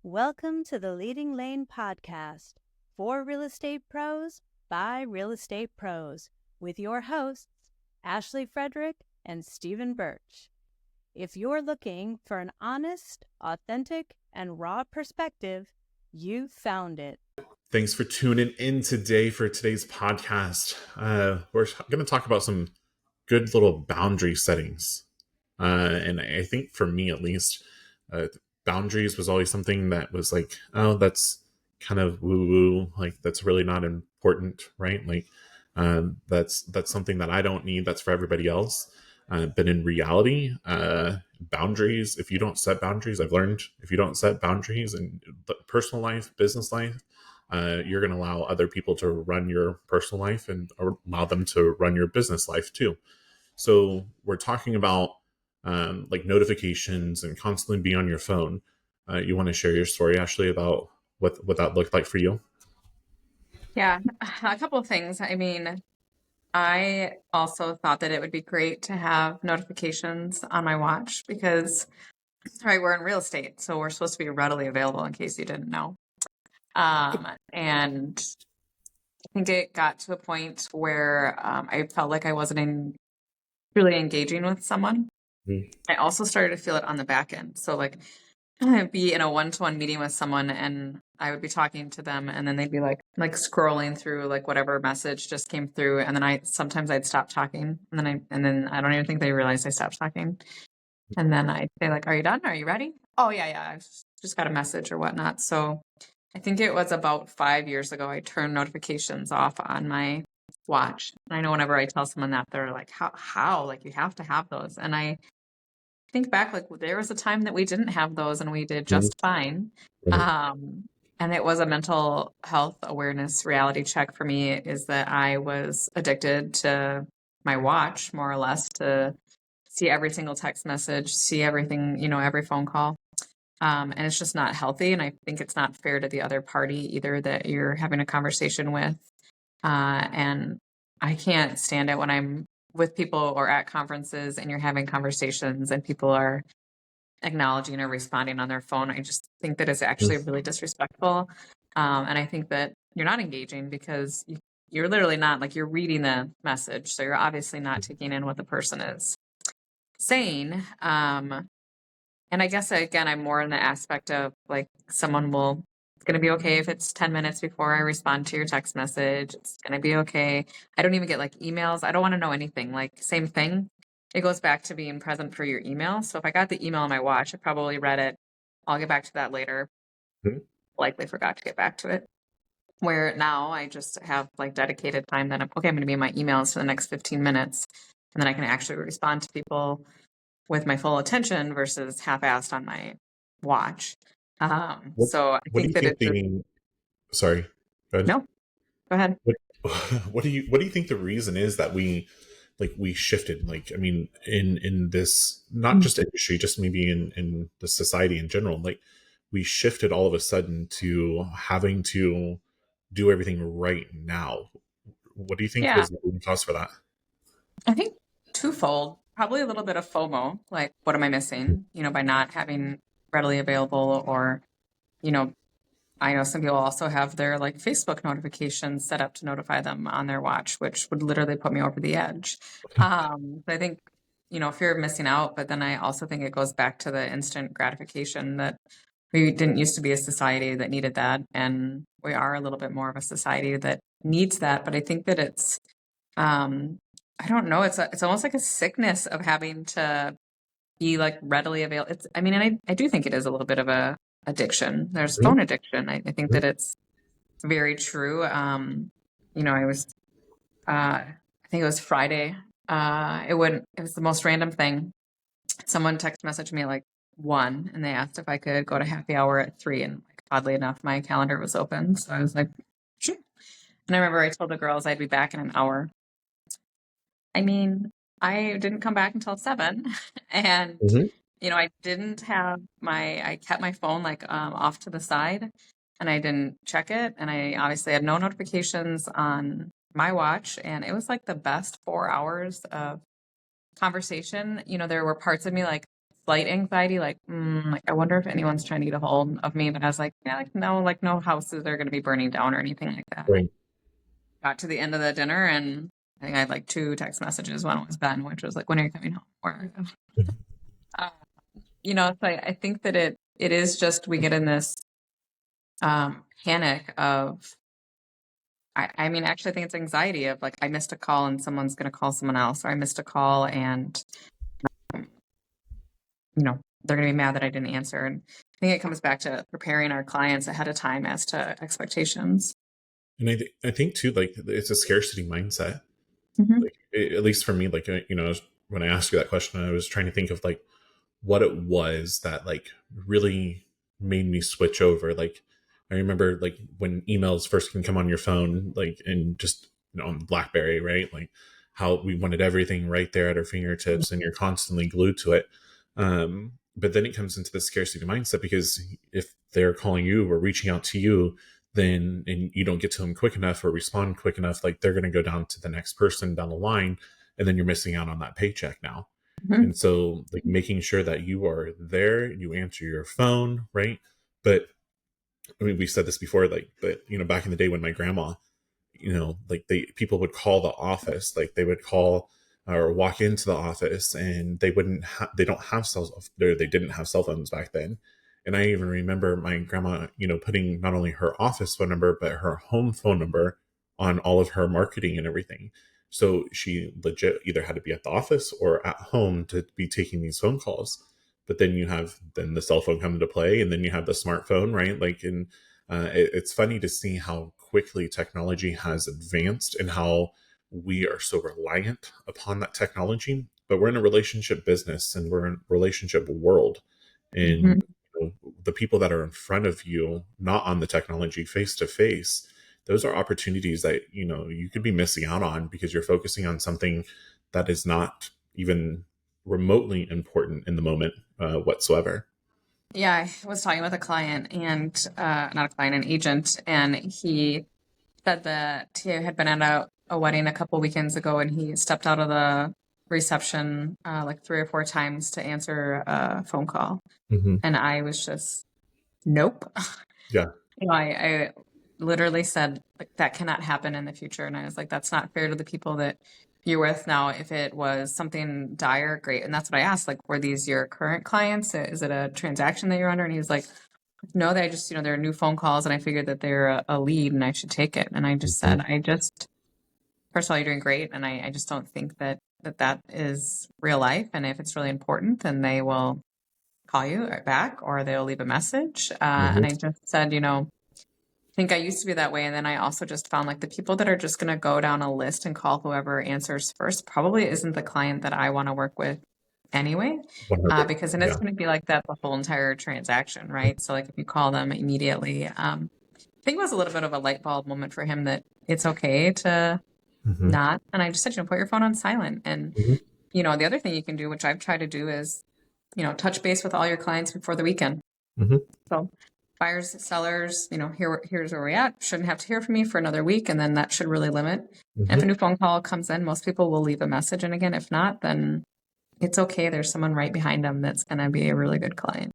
Welcome to the Leading Lane podcast for real estate pros by real estate pros with your hosts, Ashley Frederick and Stephen Birch. If you're looking for an honest, authentic, and raw perspective, you found it. Thanks for tuning in today for today's podcast. We're going to talk about some good little boundary settings. And I think for me, at least, boundaries was always something that was like, oh, that's kind of woo-woo. Like, that's really not important, right? Like, that's something that I don't need. That's for everybody else. But in reality, boundaries, if you don't set boundaries, I've learned if you don't set boundaries in personal life, business life, you're going to allow other people to run your personal life and allow them to run your business life too. So we're talking about like notifications and constantly be on your phone. You want to share your story, Ashley, about what that looked like for you? Yeah, a couple of things. I mean, I also thought that it would be great to have notifications on my watch because, right, we're in real estate, so we're supposed to be readily available in case you didn't know. And I think it got to a point where I felt like I wasn't really engaging with someone. Mm-hmm. I also started to feel it on the back end. So like I'd be in a one-to-one meeting with someone and I would be talking to them and then they'd be like scrolling through like whatever message just came through. And then sometimes I'd stop talking and then I don't even think they realized I stopped talking. And then I'd say like, are you done? Are you ready? Oh yeah. I've just got a message or whatnot. So I think it was about 5 years ago, I turned notifications off on my watch. And I know whenever I tell someone that, they're like, how? Like, you have to have those. And I think back, like, there was a time that we didn't have those and we did just fine. And it was a mental health awareness reality check for me, is that I was addicted to my watch, more or less, to see every single text message, see everything, every phone call. And it's just not healthy. And I think it's not fair to the other party either that you're having a conversation with. And I can't stand it when I'm with people or at conferences and you're having conversations and people are acknowledging or responding on their phone. I just think that it's actually really disrespectful. And I think that you're not engaging because you're literally not, like, you're reading the message. So you're obviously not taking in what the person is saying. And I guess, again, I'm more in the aspect of like it's going to be okay if it's 10 minutes before I respond to your text message. It's going to be okay. I don't even get like emails. I don't want to know anything. Like, same thing. It goes back to being present for your email. So if I got the email on my watch, I probably read it. I'll get back to that later. Likely forgot to get back to it. Where now I just have like dedicated time that I'm going to be in my emails for the next 15 minutes. And then I can actually respond to people with my full attention versus half-assed on my watch. So I think that it's sorry. Go ahead. No, go ahead. What do you think the reason is that we shifted? Like, I mean, in this, not just industry, just maybe in the society in general, like we shifted all of a sudden to having to do everything right now. What do you think was the cause for that? I think twofold. Probably a little bit of FOMO, like, what am I missing, by not having readily available, or, I know some people also have their like Facebook notifications set up to notify them on their watch, which would literally put me over the edge. I think, fear of missing out, but then I also think it goes back to the instant gratification that we didn't used to be a society that needed that. And we are a little bit more of a society that needs that. But I think that it's, I don't know. It's almost like a sickness of having to be like readily available. And I do think it is a little bit of a addiction. There's phone addiction. I think that it's very true. I think it was Friday. It was the most random thing. Someone text messaged me like 1 and they asked if I could go to happy hour at 3. And like, oddly enough, my calendar was open. So I was like, sure. And I remember I told the girls I'd be back in an hour. I mean, I didn't come back until 7 and, I didn't have I kept my phone like off to the side and I didn't check it. And I obviously had no notifications on my watch. And it was like the best 4 hours of conversation. There were parts of me like slight anxiety, like, like I wonder if anyone's trying to get a hold of me. But I was like, yeah, like no houses are going to be burning down or anything like that. Right. Got to the end of the dinner, and I think I had like 2 text messages. One was Ben, which was like, when are you coming home? Or, uh, so I think that it is just, we get in this panic of, I mean, actually, I think it's anxiety of like, I missed a call and someone's going to call someone else, or I missed a call and, they're going to be mad that I didn't answer. And I think it comes back to preparing our clients ahead of time as to expectations. And I think too, like it's a scarcity mindset. Mm-hmm. Like at least for me, like when I asked you that question, I was trying to think of like what it was that like really made me switch over. Like I remember like when emails first can come on your phone, like and just on BlackBerry, right? Like how we wanted everything right there at our fingertips, and you're constantly glued to it. But then it comes into the scarcity mindset, because if they're calling you or reaching out to you, then and you don't get to them quick enough or respond quick enough, like they're going to go down to the next person down the line, and then you're missing out on that paycheck now. Mm-hmm. And so like making sure that you are there, you answer your phone, right? But I mean, we said this before, like, but back in the day when my grandma, like people would call the office, like they would call or walk into the office, and they don't have they didn't have cell phones back then. And I even remember my grandma, putting not only her office phone number, but her home phone number on all of her marketing and everything. So she legit either had to be at the office or at home to be taking these phone calls. But then you have the cell phone come into play, and then you have the smartphone, right? Like, and it's funny to see how quickly technology has advanced and how we are so reliant upon that technology. But we're in a relationship business, and we're in a relationship world. And the people that are in front of you, not on the technology, face to face, those are opportunities that you could be missing out on because you're focusing on something that is not even remotely important in the moment whatsoever. Yeah, I was talking with a client, and not a client, an agent, and he said that he had been at a wedding a couple weekends ago, and he stepped out of the reception like 3 or 4 times to answer a phone call. Mm-hmm. And I was just, nope. Yeah. I literally said, like, that cannot happen in the future. And I was like, that's not fair to the people that you're with. Now, if it was something dire, great. And that's what I asked, like, were these your current clients? Is it a transaction that you're under? And he was like, no, they just, there are new phone calls, and I figured that they're a lead and I should take it. And I just said, first of all, you're doing great. And I just don't think that is real life. And if it's really important, then they will call you back or they'll leave a message. And I just said, I think I used to be that way. And then I also just found like the people that are just going to go down a list and call whoever answers first probably isn't the client that I want to work with anyway, because then it's going to be like that the whole entire transaction, right? So like if you call them immediately, I think it was a little bit of a light bulb moment for him that it's okay to not. And I just said, put your phone on silent. And, the other thing you can do, which I've tried to do, is, touch base with all your clients before the weekend. So buyers, sellers, here's where we're at. Shouldn't have to hear from me for another week. And then that should really limit. And if a new phone call comes in, most people will leave a message. And again, if not, then it's okay. There's someone right behind them that's going to be a really good client.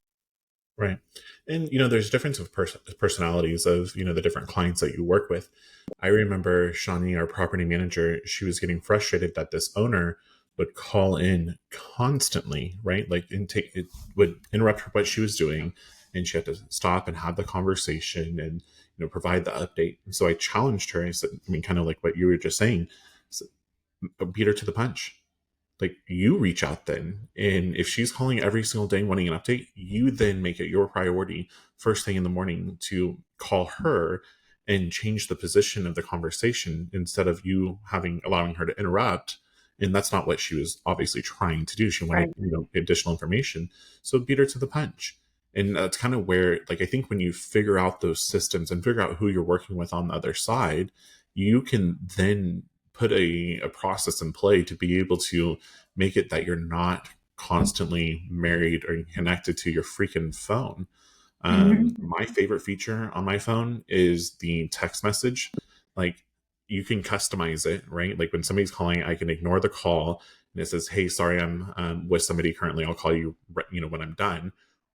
Right. And, there's difference of personalities of, the different clients that you work with. I remember Shawnee, our property manager, she was getting frustrated that this owner would call in constantly, right? Like it would interrupt what she was doing, and she had to stop and have the conversation and, provide the update. And so I challenged her. I said, kind of like what you were just saying, so beat her to the punch. Like, you reach out then. And if she's calling every single day wanting an update, you then make it your priority first thing in the morning to call her and change the position of the conversation instead of you allowing her to interrupt. And that's not what she was obviously trying to do. She wanted, additional information. So beat her to the punch. And that's kind of where, like, I think when you figure out those systems and figure out who you're working with on the other side, you can then put a process in play to be able to make it that you're not constantly married or connected to your freaking phone. My favorite feature on my phone is the text message. Like, you can customize it, right? Like when somebody's calling, I can ignore the call and it says, hey, sorry, I'm with somebody currently, I'll call you, when I'm done.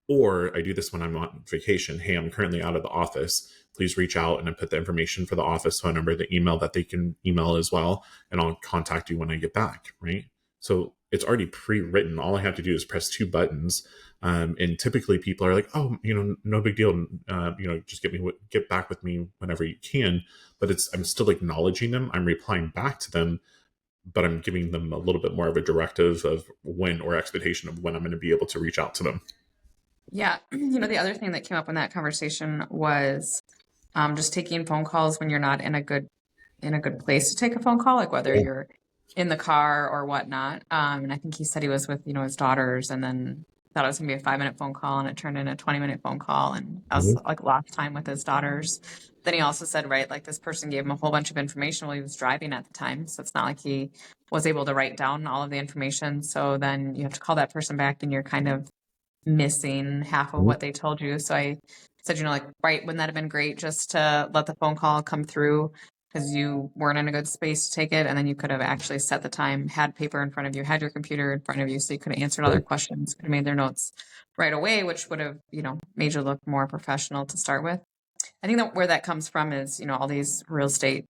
Or I do this when I'm on vacation. Hey, I'm currently out of the office. Please reach out, and I put the information for the office phone number, the email that they can email as well, and I'll contact you when I get back, right? So it's already pre-written. All I have to do is press two buttons. And typically people are like, oh, no big deal. Just get back with me whenever you can. But I'm still acknowledging them. I'm replying back to them, but I'm giving them a little bit more of a directive of when, or expectation of when I'm going to be able to reach out to them. Yeah. The other thing that came up in that conversation was just taking phone calls when you're not in a good place to take a phone call, like whether you're in the car or whatnot. And I think he said he was with, his daughters, and then thought it was gonna be a 5-minute phone call, and it turned into a 20-minute phone call. And that was like last time with his daughters. Then he also said, right, like this person gave him a whole bunch of information while he was driving at the time. So it's not like he was able to write down all of the information. So then you have to call that person back, and you're kind of missing half of what they told you. So I said, like, right, wouldn't that have been great just to let the phone call come through, because you weren't in a good space to take it, and then you could have actually set the time, had paper in front of you, had your computer in front of you, so you could have answered other questions, could have made their notes right away, which would have, made you look more professional to start with. I think that where that comes from is, all these real estate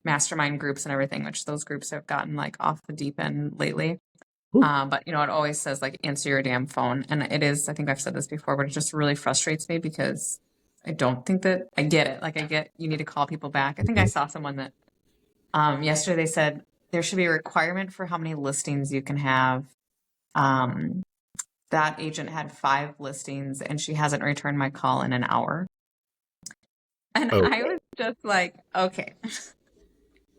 mastermind groups and everything, which those groups have gotten like off the deep end lately. But it always says like, answer your damn phone. And it is, I think I've said this before, but it just really frustrates me because I don't think that I get it. Like I get, you need to call people back. I think I saw someone that yesterday they said there should be a requirement for how many listings you can have. That agent had 5 listings and she hasn't returned my call in an hour. And I was just like, okay,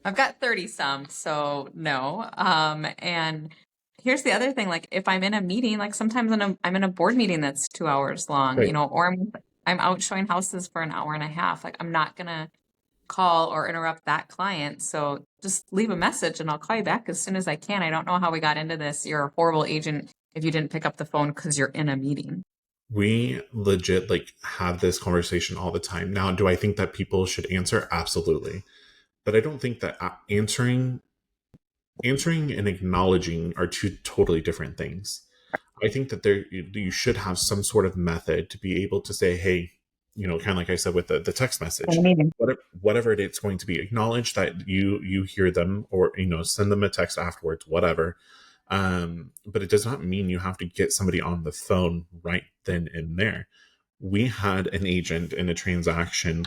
I've got 30 some, so no. And here's the other thing, like if I'm in a meeting, like sometimes I'm in a board meeting that's 2 hours long, or I'm out showing houses for an hour and a half. Like I'm not gonna call or interrupt that client. So just leave a message and I'll call you back as soon as I can. I don't know how we got into this. You're a horrible agent if you didn't pick up the phone because you're in a meeting. We legit have this conversation all the time. Now, do I think that people should answer? Absolutely. But I don't think that answering and acknowledging are two totally different things. I think that you should have some sort of method to be able to say, hey, kind of like I said with the text message, whatever it's going to be, acknowledge that you hear them, or send them a text afterwards, whatever. But it does not mean you have to get somebody on the phone right then and there. We had an agent in a transaction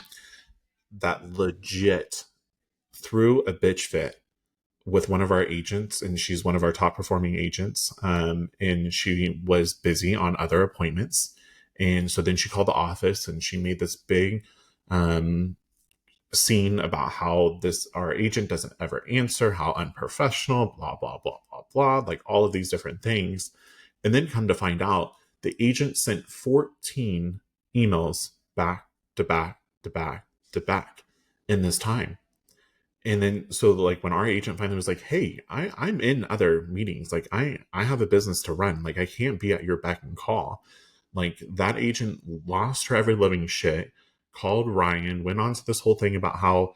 that legit threw a bitch fit with one of our agents, and she's one of our top performing agents. And she was busy on other appointments. And so then she called the office and she made this big scene about how our agent doesn't ever answer, how unprofessional, blah, blah, blah, blah, blah, like all of these different things. And then come to find out, the agent sent 14 emails back to back to back to back in this time. And then, so like when our agent finally was like, hey, I'm in other meetings, like I have a business to run, like I can't be at your beck and call. Like that agent lost her ever living shit, called Ryan, went on to this whole thing about how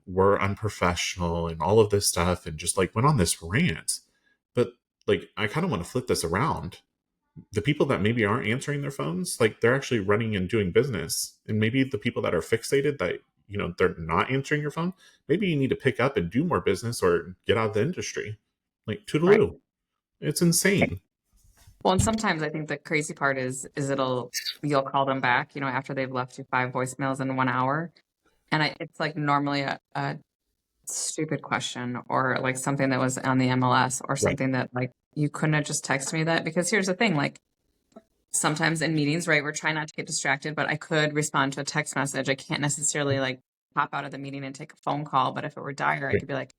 we're unprofessional and all of this stuff, and just like went on this rant. But like, I kind of want to flip this around. The people that maybe aren't answering their phones, like they're actually running and doing business. And maybe the people that are fixated that, they're not answering your phone, maybe you need to pick up and do more business or get out of the industry. Like toodaloo. Right. It's insane. Well, and sometimes I think the crazy part is you'll call them back, after they've left you 5 voicemails in 1 hour. And it's like normally a stupid question, or like something that was on the MLS, or something that like you couldn't have just texted me that. Because here's the thing, like sometimes in meetings, right, we're trying not to get distracted, but I could respond to a text message. I can't necessarily like pop out of the meeting and take a phone call. But if it were dire, I could be like,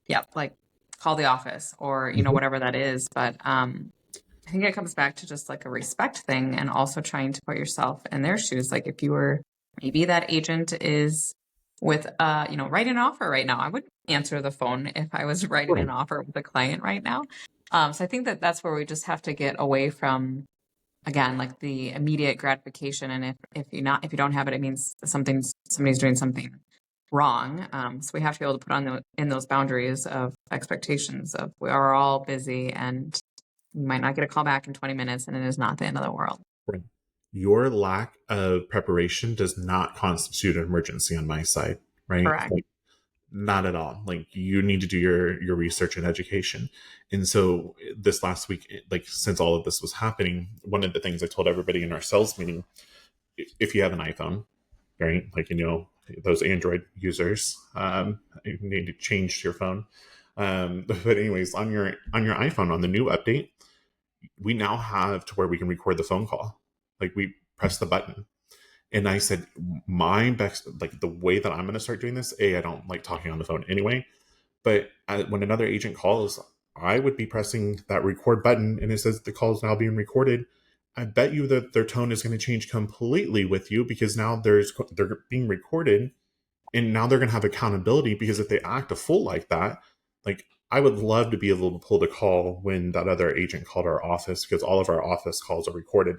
yep, like call the office, or, whatever that is. But I think it comes back to just like a respect thing, and also trying to put yourself in their shoes. Like if you were, maybe that agent is with, writing an offer right now, I would answer the phone if I was writing an offer with a client right now. So I think that that's where we just have to get away from, again, like the immediate gratification. And if you don't have it, it means somebody's doing something wrong. So we have to be able to put on in those boundaries of expectations of we are all busy and you might not get a call back in 20 minutes and it is not the end of the world. Right. Your lack of preparation does not constitute an emergency on my side, right? Correct. Like, not at all. Like, you need to do your research and education. And so this last week, like, since all of this was happening, one of the things I told everybody in our sales meeting, if you have an iPhone, right, like, those Android users, you need to change your phone. But anyways, on your iPhone, on the new update, we now have to where we can record the phone call. Like, we press the button. And I said, my best, like, the way that I'm going to start doing this, I don't like talking on the phone anyway. But when another agent calls, I would be pressing that record button and it says the call is now being recorded. I bet you that their tone is going to change completely with you, because now they're being recorded, and now they're going to have accountability, because if they act a fool like that, like, I would love to be able to pull the call when that other agent called our office, because all of our office calls are recorded.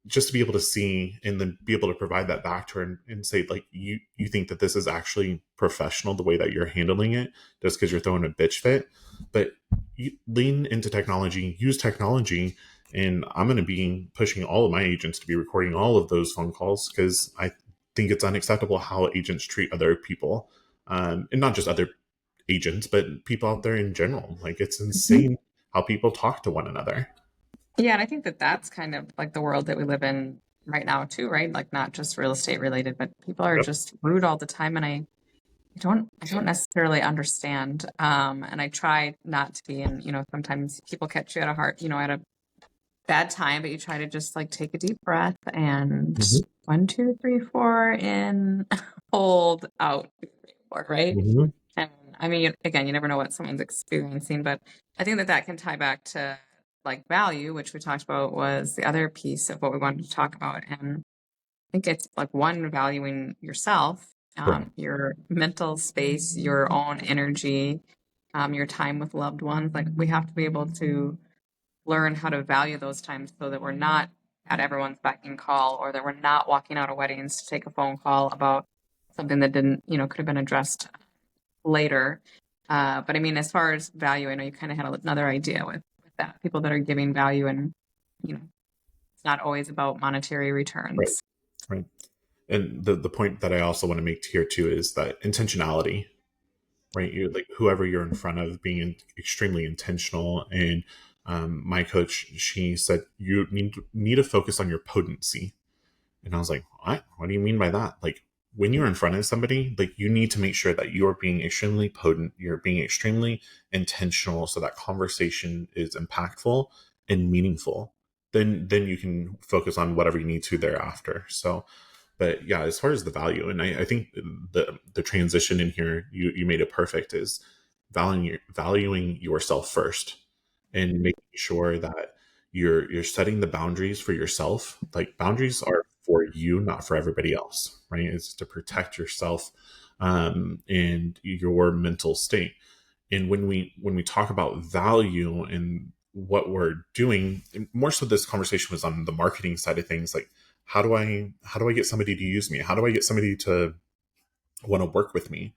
Just to be able to see and then be able to provide that back to her and say, like, you think that this is actually professional the way that you're handling it, just because you're throwing a bitch fit. But you lean into technology, use technology, and I'm going to be pushing all of my agents to be recording all of those phone calls, because I think it's unacceptable how agents treat other people, and not just other agents, but people out there in general. Like, it's insane how people talk to one another. Yeah, and I think that that's kind of like the world that we live in right now too, right? Like, not just real estate related, but people are Yep. just rude all the time, and I don't necessarily understand. And I try not to be. And sometimes people catch you at a bad time, but you try to just like take a deep breath and 1, 2, 3, 4 in, hold, out, 2, 3, 4, right? Mhm. And I mean, again, you never know what someone's experiencing, but I think that can tie back to like value, which we talked about was the other piece of what we wanted to talk about. And I think it's like, one, valuing yourself, Correct. your mental space, your own energy, your time with loved ones. Like, we have to be able to learn how to value those times so that we're not at everyone's beck and call, or that we're not walking out of weddings to take a phone call about something that didn't, could have been addressed later. But I mean, as far as value, I know you kind of had another idea with that. People that are giving value, and it's not always about monetary returns. Right. And the point that I also want to make here too is that intentionality, right? You, like, whoever you're in front of, being extremely intentional. And my coach, she said, you need to focus on your potency. And I was like, what do you mean by that? Like, when you're in front of somebody, like, you need to make sure that you're being extremely potent, you're being extremely intentional, so that conversation is impactful and meaningful. Then you can focus on whatever you need to thereafter. So, but yeah, as far as the value, and I think the transition in here, you made it perfect, is valuing yourself first, and making sure that you're setting the boundaries for yourself. Like, boundaries are for you, not for everybody else, right? It's to protect yourself, and your mental state. And when we talk about value and what we're doing, more so this conversation was on the marketing side of things. Like, how do I get somebody to use me? How do I get somebody to want to work with me?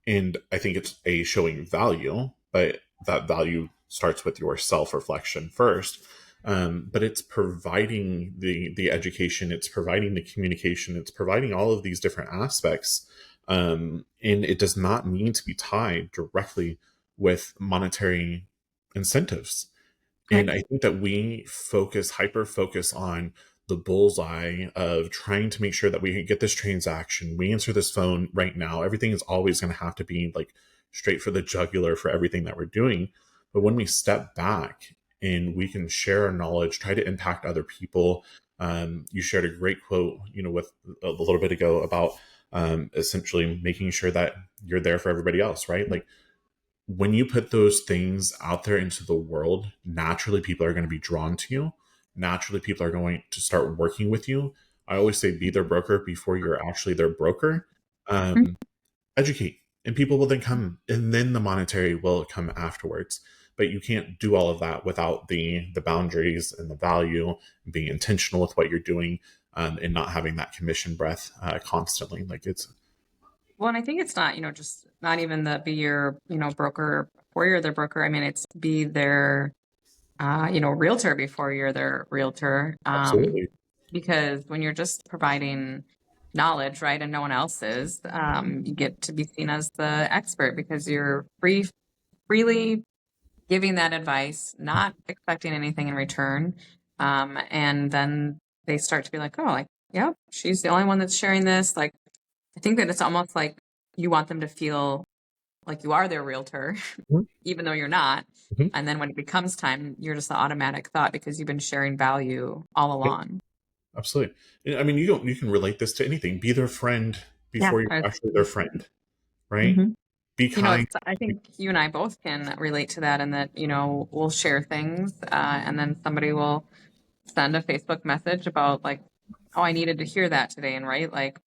And I think it's showing value, but that value starts with your self-reflection first. But it's providing the education, it's providing the communication, it's providing all of these different aspects. And it does not need to be tied directly with monetary incentives. And I think that we hyper focus on the bullseye of trying to make sure that we get this transaction, we answer this phone right now. Everything is always going to have to be like straight for the jugular for everything that we're doing. But when we step back and we can share our knowledge, try to impact other people. You shared a great quote, with a little bit ago about essentially making sure that you're there for everybody else, right? Like, when you put those things out there into the world, naturally people are going to be drawn to you. Naturally, people are going to start working with you. I always say, be their broker before you're actually their broker. Educate, and people will then come, and then the monetary will come afterwards. But you can't do all of that without the boundaries and the value, and being intentional with what you're doing, and not having that commission breath constantly. Like, it's Well, and I think it's not, just not even the be your, broker before you're their broker. I mean, it's be their, realtor before you're their realtor. Absolutely. Because when you're just providing knowledge, right, and no one else is, you get to be seen as the expert because you're freely giving that advice, not expecting anything in return. And then they start to be like, oh, like, yep, she's the only one that's sharing this. Like, I think that it's almost like you want them to feel like you are their realtor, Mhm. even though you're not. Mhm. And then when it becomes time, you're just the automatic thought because you've been sharing value all Yep, along. absolutely. I mean, you can relate this to anything. Be their friend Yeah. before you're actually their friend, right? Mhm. Be kind. I think you and I both can relate to that, and that, we'll share things, and then somebody will send a Facebook message about like, oh, I needed to hear that today. And right, like,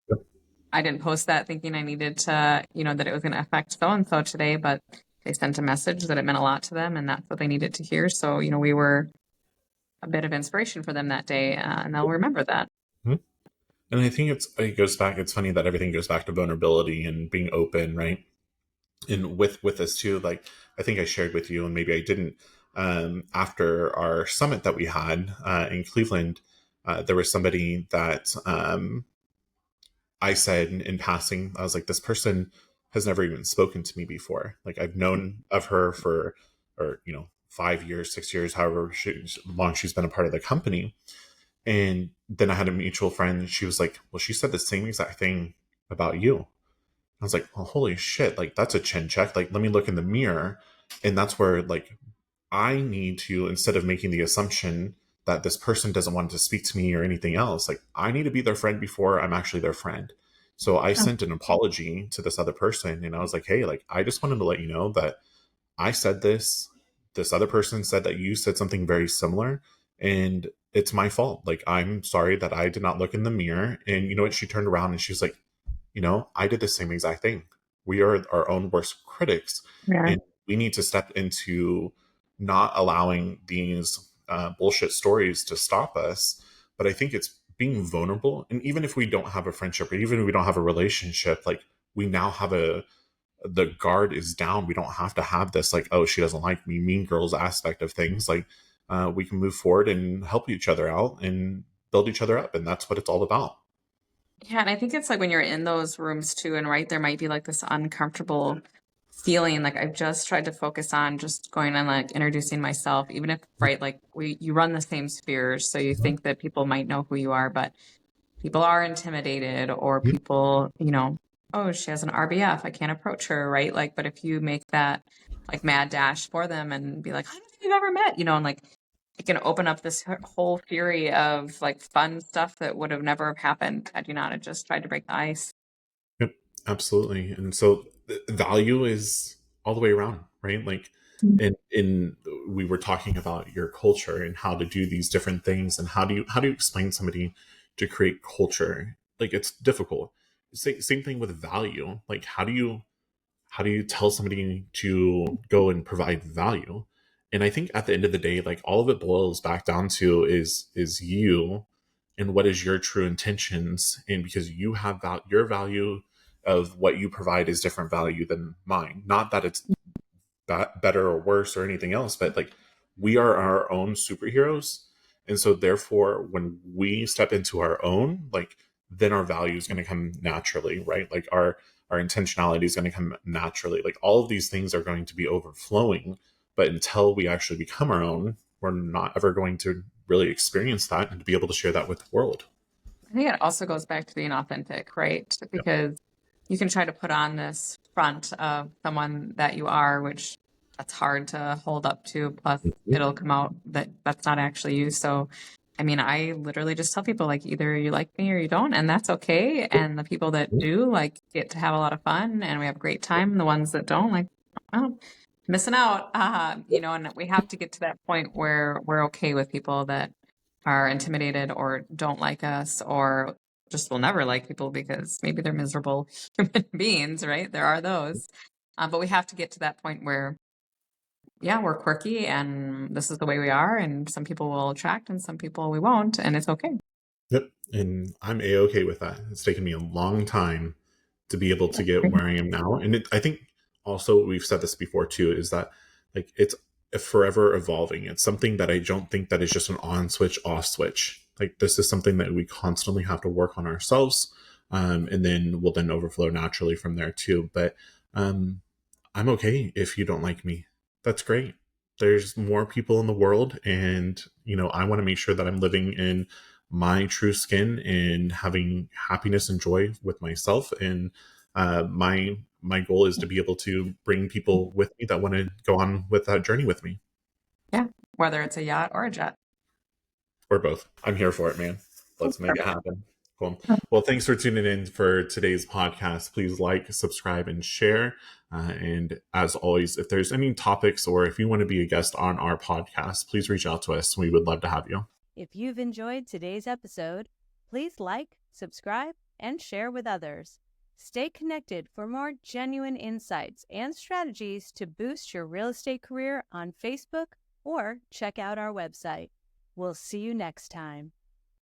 I didn't post that thinking I needed to, that it was going to affect so and so today, but they sent a message that it meant a lot to them and that's what they needed to hear. So, we were a bit of inspiration for them that day, and they'll remember that. Mhm. And I think it goes back. It's funny that everything goes back to vulnerability and being open, right? And with this too, like I think I shared with you, and maybe I didn't. After our summit that we had in Cleveland, there was somebody that I said in passing, I was like, this person has never even spoken to me before. Like I've known of her for, or 5 years, 6 years, however long she's been a part of the company. And then I had a mutual friend, and she was like, well, she said the same exact thing about you. I was like, well, holy shit, like that's a chin check. Like, let me look in the mirror. And that's where, like, I need to, instead of making the assumption that this person doesn't want to speak to me or anything else, like, I need to be their friend before I'm actually their friend. So I sent an apology to this other person, and I was like, hey, like, I just wanted to let you know that I said this. This other person said that you said something very similar, and it's my fault. Like, I'm sorry that I did not look in the mirror. And you know what? She turned around and she's like, I did the same exact thing. We are our own worst critics, Yeah. and we need to step into not allowing these bullshit stories to stop us. But I think it's being vulnerable. And even if we don't have a friendship, or even if we don't have a relationship, like we now have the guard is down. We don't have to have this, like, oh, she doesn't like me, mean girls aspect of things. Like, we can move forward and help each other out and build each other up. And that's what it's all about. Yeah, and I think it's like when you're in those rooms too, and right, there might be like this uncomfortable feeling. Like I've just tried to focus on just going and like introducing myself, even if right, like you run the same spheres, so you think that people might know who you are, but people are intimidated, or people, oh, she has an RBF, I can't approach her, right? Like, but if you make that like mad dash for them and be like, I don't think we've ever met, and like it can open up this whole fury of like fun stuff that would have never have happened had you not have just tried to break the ice. Yep, absolutely. And so value is all the way around, right? Like, in we were talking about your culture and how to do these different things, and how do you explain somebody to create culture? Like, it's difficult. Same thing with value. Like, how do you tell somebody to go and provide value? And I think at the end of the day, like, all of it boils back down to is you, and what is your true intentions. And because you have your value of what you provide is different value than mine. Not that it's better or worse or anything else, but like, we are our own superheroes. And so therefore, when we step into our own, like, then our value is going to come naturally, right? Like, our intentionality is going to come naturally. Like, all of these things are going to be overflowing, but until we actually become our own, we're not ever going to really experience that and to be able to share that with the world. I think it also goes back to being authentic, right? Yeah. Because you can try to put on this front of someone that you are, which that's hard to hold up to. Plus, Mhm. it'll come out that that's not actually you. So, I mean, I literally just tell people like either you like me or you don't, and that's okay. And the people that do like get to have a lot of fun and we have a great time. And the ones that don't, like, well, missing out. And we have to get to that point where we're okay with people that are intimidated or don't like us or just will never like people because maybe they're miserable human beings, right? There are those. But we have to get to that point where, yeah, we're quirky and this is the way we are. And some people will attract and some people we won't. And it's okay. Yep. And I'm A-OK with that. It's taken me a long time to be able to get where I am now. And I think also, we've said this before too, is that like it's forever evolving. It's something that I don't think that is just an on switch, off switch. Like this is something that we constantly have to work on ourselves. And then will then overflow naturally from there too. But I'm okay if you don't like me. That's great. There's more people in the world, and I want to make sure that I'm living in my true skin and having happiness and joy with myself. And my goal is to be able to bring people with me that want to go on with that journey with me. Yeah, whether it's a yacht or a jet. Or both. I'm here for it, man. Let's make it happen. Cool. Well, thanks for tuning in for today's podcast. Please like, subscribe, and share. And as always, if there's any topics or if you want to be a guest on our podcast, please reach out to us. We would love to have you. If you've enjoyed today's episode, please like, subscribe, and share with others. Stay connected for more genuine insights and strategies to boost your real estate career on Facebook, or check out our website. We'll see you next time.